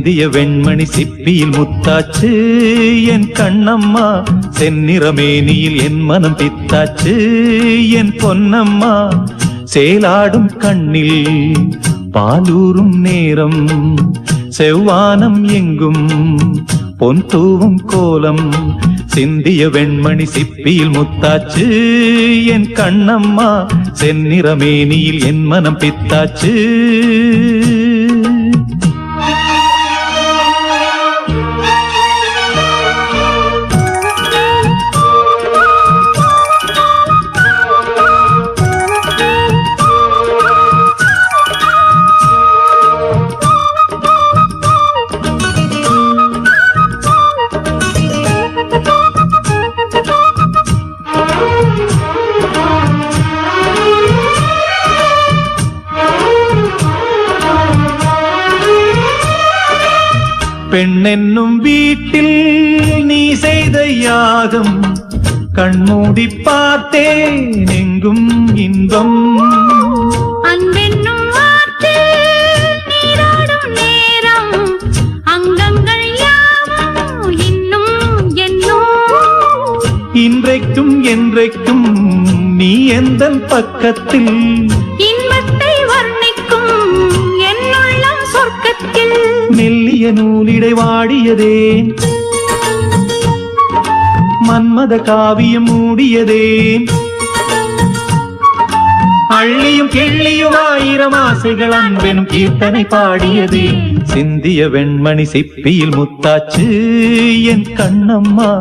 சிந்திய வெண்மணி சிப்பியில் முத்தாச்சு என் கண்ணம்மா, செந்நிறமேனியில் என் மனம் பித்தாச்சு என் பொன்னம்மா. சேலாடும் கண்ணில் பாலூரும் நேரம், செவ்வானம் எங்கும் பொன் தூவும் கோலம். சிந்திய வெண்மணி சிப்பியில் முத்தாச்சு என் கண்ணம்மா, செந்நிறமேனியில் என் மனம் பித்தாச்சு. பெண்ணென்னும் வீட்டில் நீ செய்த யாகம், கண்மூடி பார்த்தேன் எங்கும் இன்பம். அன்பென்னும் வார்த்தையில் நீராடும் நேரம், அங்கங்கள் யாவும் இன்னும் என்னும். இன்றைக்கும் என்றைக்கும் நீ எந்தன் பக்கத்தில், இன்பத்தை வர்ணிக்கும் என்னுள்ளம் சொர்க்கத்தில். மெல்லிய நூலிடை வாடியதேன், மன்மத காவியம் மூடியதேன். அள்ளியும் கிள்ளியும் ஆயிரம் ஆசைகள் அன்பெனும் கீர்த்தனை பாடியதே. சிந்திய வெண்மணி சிப்பியில் முத்தாச்சு என் கண்ணம்மா,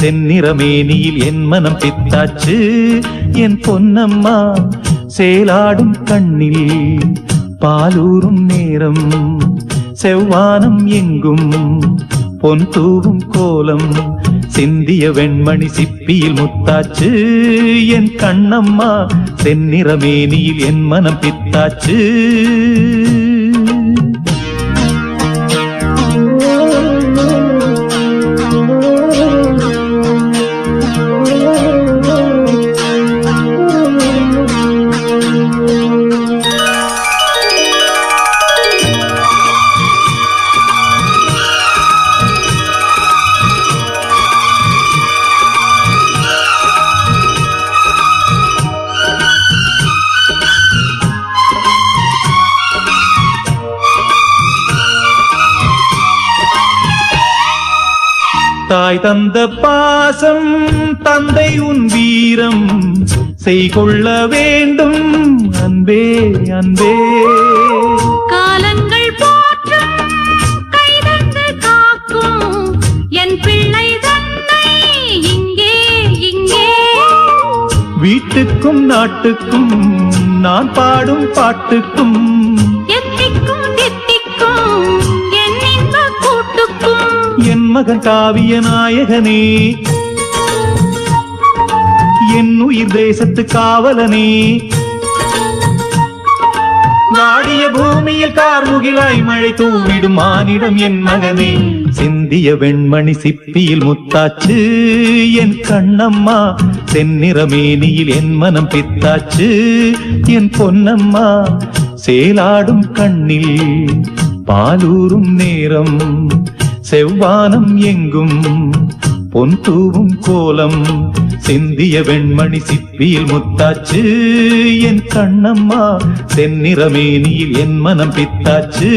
செந்நிறமேனியில் என் மனம் பித்தாச்சு என் பொன்னம்மா. சேலாடும் கண்ணில் பாலூரும் நேரம், செவ்வானம் எங்கும் பொன் தூவும் கோலம். சிந்திய வெண்மணி சிப்பியில் முத்தாச்சு என் கண்ணம்மா, செந்நிறமேனியில் என் மனம் பித்தாச்சு. தாய் தந்த பாசம் தந்தை உன் வீரம், செய்கொள்ள வேண்டும் அன்பே அன்பே. காலங்கள் போற்றும் கைதந்து காக்கும் என் பிள்ளை தன்னை இங்கே இங்கே. வீட்டுக்கும் நாட்டுக்கும் நான் பாடும் பாட்டுக்கும், எத்திக்கும் தித்திக்கும் என் இன்ப கூட்டுக்கும். என் மகன் காவிய நாயகனே, என் உயிர் தேசத்து காவலனே. வாடிய பூமியில் கார்முகிலாய் மழை தூவிடும் மானிடம் என் மகனே. சிந்திய வெண்மணி சிப்பியில் முத்தாச்சு என் கண்ணம்மா, செந்நிறமேனியில் என் மனம் பித்தாச்சு என் பொன்னம்மா. சேலாடும் கண்ணில் பாலூரும் நேரம், செவ்வானம் எங்கும் பொன் தூவும் கோலம். சிந்திய வெண்மணி சிப்பியில் முத்தாச்சு என் கண்ணம்மா, செந்நிறமேனியில் என் மனம் பித்தாச்சு.